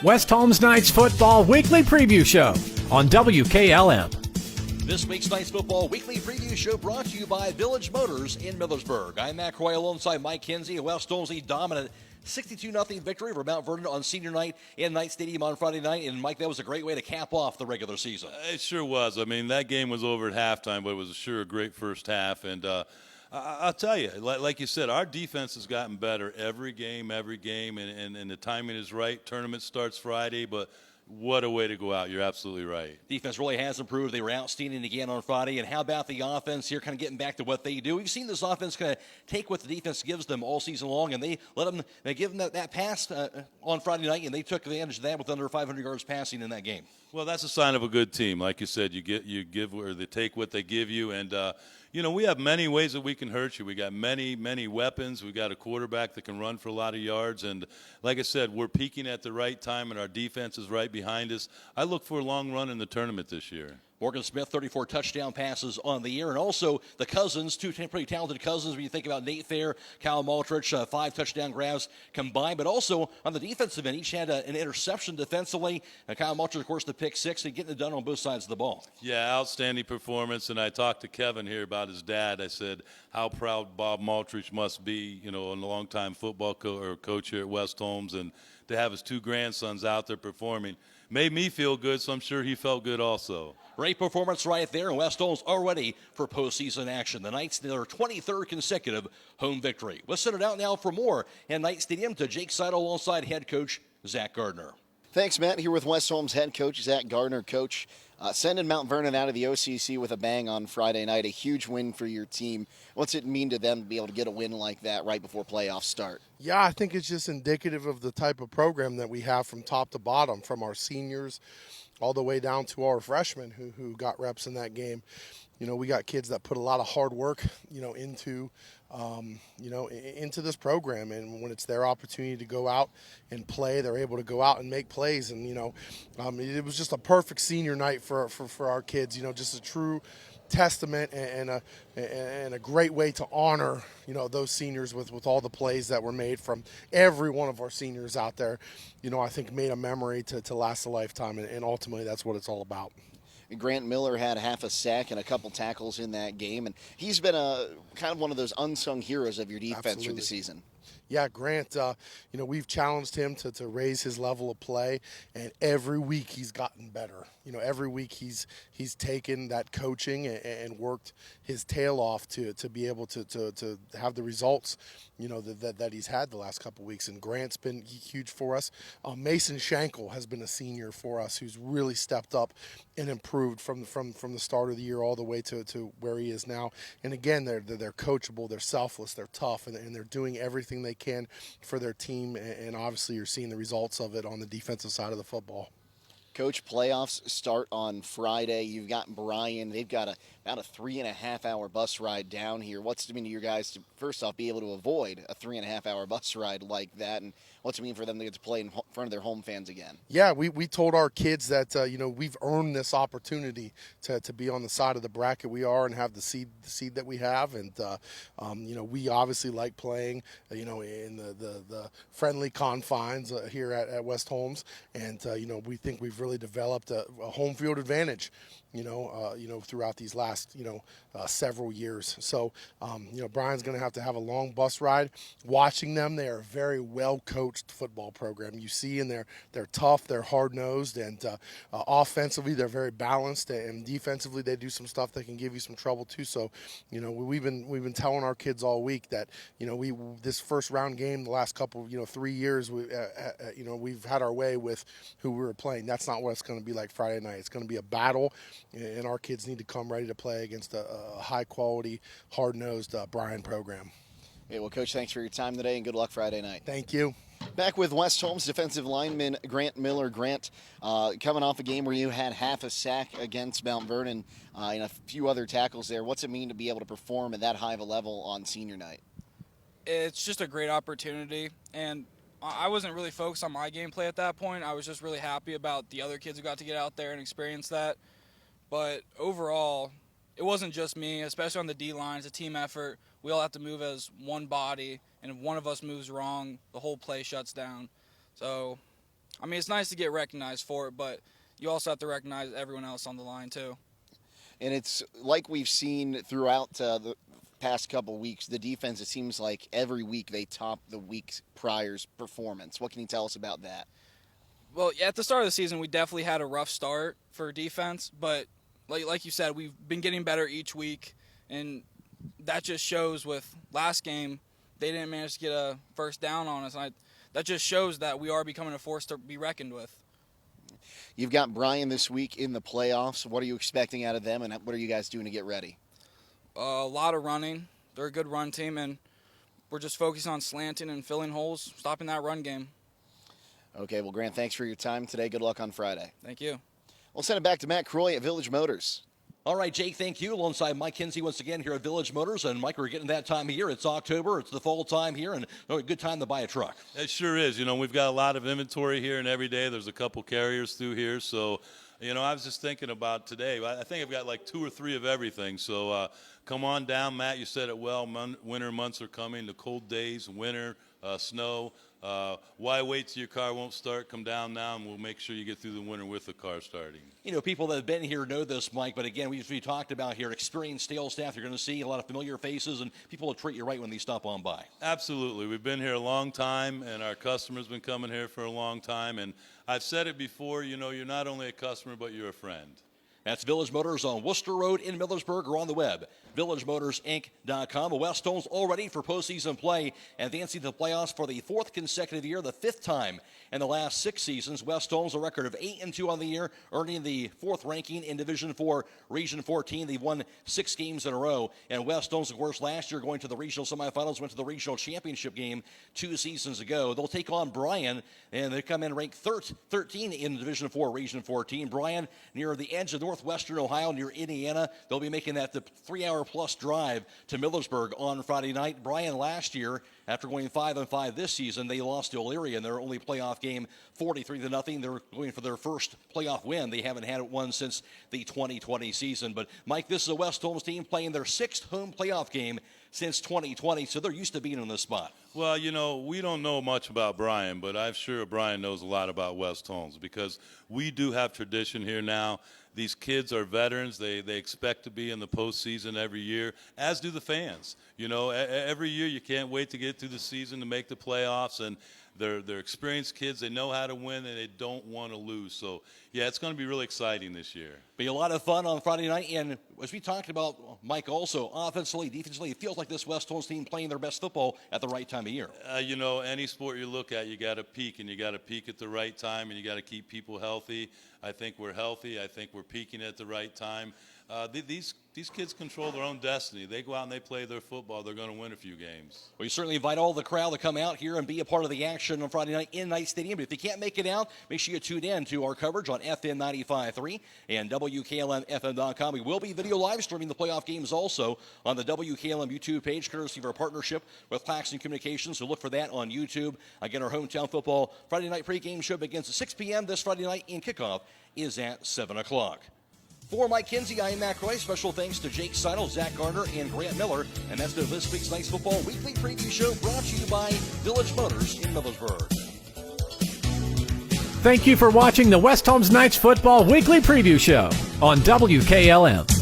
West Holmes Knights Football Weekly Preview Show on WKLM. This week's Knights Football Weekly Preview Show brought to you by Village Motors in Millersburg. I'm Matt Croy alongside Mike Kinsey. West Holmes a dominant 62-0 victory over Mount Vernon on senior night in Knight Stadium on Friday night. And, Mike, that was a great way to cap off the regular season. It sure was. I mean, that game was over at halftime, but it was sure a great first half. And I'll tell you, like you said, our defense has gotten better every game, and the timing is right. Tournament starts Friday, but what a way to go out. You're absolutely right. Defense really has improved. They were outstanding again on Friday. And how about the offense here, kind of getting back to what they do? We've seen this offense kind of take what the defense gives them all season long, and they give them that pass on Friday night, and they took advantage of that with under 500 yards passing in that game. Well, that's a sign of a good team. Like you said, you give or they take what they give you, and we have many ways that we can hurt you. We got many weapons. We got a quarterback that can run for a lot of yards, and like I said, we're peaking at the right time, and our defense is right behind us. I look for a long run in the tournament this year. Morgan Smith, 34 touchdown passes on the year. And also the Cousins, two pretty talented Cousins when you think about Nate Fair, Kyle Maltrich, 5 touchdown grabs combined. But also on the defensive end, each had an interception defensively. Kyle Maltrich, of course, the pick 6 and getting it done on both sides of the ball. Yeah, outstanding performance. And I talked to Kevin here about his dad. I said how proud Bob Maltrich must be, a longtime football coach here at West Holmes, and to have his 2 grandsons out there performing. Made me feel good, so I'm sure he felt good also. Great performance right there, and West Holmes are ready for postseason action. The Knights, their 23rd consecutive home victory. Let's send it out now for more in Knight Stadium to Jake Seidel alongside head coach Zack Gardner. Thanks, Matt. Here with West Holmes head coach Zack Gardner. Coach, sending Mount Vernon out of the OCC with a bang on Friday night, a huge win for your team. What's it mean to them to be able to get a win like that right before playoffs start? Yeah, I think it's just indicative of the type of program that we have from top to bottom, from our seniors all the way down to our freshmen who got reps in that game. We got kids that put a lot of hard work, into this program. And when it's their opportunity to go out and play, they're able to go out and make plays. And, it was just a perfect senior night for our kids, just a true testament and a great way to honor, those seniors with all the plays that were made from every one of our seniors out there. I think made a memory to last a lifetime, and ultimately that's what it's all about. Grant Miller had half a sack and a couple tackles in that game, and he's been a kind of one of those unsung heroes of your defense through the season. Yeah, Grant, we've challenged him to raise his level of play, and every week he's gotten better. Every week he's taken that coaching and worked his tail off to be able to have the results, that he's had the last couple of weeks. And Grant's been huge for us. Mason Schenkel has been a senior for us who's really stepped up and improved from the start of the year all the way to where he is now. And again, they're coachable, they're selfless, they're tough, and they're doing everything they can for their team. And obviously you're seeing the results of it on the defensive side of the football. Coach, playoffs start on Friday. You've got Bryan. They've got about a 3.5-hour bus ride down here. What's it mean to your guys to, first off, be able to avoid a 3.5-hour bus ride like that? And what's it mean for them to get to play in front of their home fans again? Yeah, we told our kids that, we've earned this opportunity to be on the side of the bracket we are and have the seed that we have. And, we obviously like playing, in the friendly confines here at West Holmes. And, we think we've really developed a home field advantage, throughout these last, several years. So, Brian's going to have a long bus ride. Watching them, they are a very well-coached football program. You see, and they're tough, they're hard-nosed, and offensively they're very balanced, and defensively they do some stuff that can give you some trouble too. So, we've been telling our kids all week that, this first round game, the last couple, 3 years, we've had our way with who we were playing. That's not what it's going to be like Friday night. It's going to be a battle, and our kids need to come ready to play against a high-quality, hard-nosed Bryan program. Okay, well, Coach, thanks for your time today, and good luck Friday night. Thank you. Back with West Holmes defensive lineman Grant Miller. Grant, coming off a game where you had half a sack against Mount Vernon and a few other tackles there, what's it mean to be able to perform at that high of a level on senior night? It's just a great opportunity, and I wasn't really focused on my gameplay at that point. I was just really happy about the other kids who got to get out there and experience that. But overall, it wasn't just me, especially on the D-line. It's a team effort. We all have to move as one body, and if one of us moves wrong, the whole play shuts down. So I mean, it's nice to get recognized for it, but you also have to recognize everyone else on the line too. And it's like we've seen throughout the past couple weeks, the defense, it seems like every week they top the week prior's performance. What can you tell us about that? Well, at the start of the season, we definitely had a rough start for defense, but like you said, we've been getting better each week, and that just shows with last game, they didn't manage to get a first down on us. And that just shows that we are becoming a force to be reckoned with. You've got Bryan this week in the playoffs. What are you expecting out of them, and what are you guys doing to get ready? A lot of running. They're a good run team, and we're just focusing on slanting and filling holes, stopping that run game. Okay, well, Grant, thanks for your time today. Good luck on Friday. Thank you. We'll send it back to Matt Croy at Village Motors. All right, Jake, thank you. Alongside Mike Kinsey once again here at Village Motors. And, Mike, we're getting that time of year. It's October. It's the fall time here, and a good time to buy a truck. It sure is. We've got a lot of inventory here, and every day there's a couple carriers through here. So, I was just thinking about today. I think I've got like 2 or 3 of everything. So come on down, Matt. You said it well. Winter months are coming, the cold days, winter, snow. Why wait till your car won't start? Come down now, and we'll make sure you get through the winter with the car starting. People that have been here know this, Mike, but again, we talked about here, experienced sales staff. You're going to see a lot of familiar faces, and people will treat you right when they stop on by. Absolutely. We've been here a long time, and our customers been coming here for a long time. And I've said it before, you're not only a customer, but you're a friend. That's Village Motors on Worcester Road in Millersburg, or on the web, villagemotorsinc.com. West Holmes all ready for postseason play, advancing to the playoffs for the 4th consecutive year, the 5th time in the last 6 seasons. West Holmes a record of 8-2 on the year, earning the 4th ranking in Division 4, Region 14. They've won 6 games in a row. And West Holmes, of course, last year going to the regional semifinals, went to the regional championship game 2 seasons ago. They'll take on Bryan, and they come in ranked 13 in Division 4, Region 14. Bryan near the edge of northwestern Ohio, near Indiana. They'll be making that the 3-hour-plus drive to Millersburg on Friday night. Bryan last year, after going 5-5 this season, they lost to Elyria in their only playoff game, 43-0. They're going for their first playoff win. They haven't had one since the 2020 season. But, Mike, this is a West Holmes team playing their 6th home playoff game since 2020, so they're used to being in this spot. Well, we don't know much about Bryan, but I'm sure Bryan knows a lot about West Holmes because we do have tradition here now. These kids are veterans. They expect to be in the postseason every year, as do the fans. Every year you can't wait to get through the season to make the playoffs, and they're experienced kids. They know how to win, and they don't want to lose. So, yeah, it's going to be really exciting this year. Be a lot of fun on Friday night. And as we talked about, Mike, also, offensively, defensively, it feels like this West Holmes team playing their best football at the right time of year. Any sport you look at, you got to peak, and you got to peak at the right time, and you got to keep people healthy. I think we're healthy. I think we're peaking at the right time. These kids control their own destiny. They go out and they play their football. They're going to win a few games. We certainly invite all the crowd to come out here and be a part of the action on Friday night in Knight Stadium. But if you can't make it out, make sure you tune in to our coverage on FM 95.3 and WKLM-FM.com. We will be video live streaming the playoff games also on the WKLM YouTube page, courtesy of our partnership with Claxton Communications. So look for that on YouTube. Again, our hometown football Friday night pregame show begins at 6 p.m. this Friday night, and kickoff is at 7 o'clock. For Mike Kinsey, I am Matt Croy. Special thanks to Jake Seidel, Zack Gardner, and Grant Miller. And that's been this week's Knights Football Weekly Preview Show, brought to you by Village Motors in Millersburg. Thank you for watching the West Holmes Knights Football Weekly Preview Show on WKLM.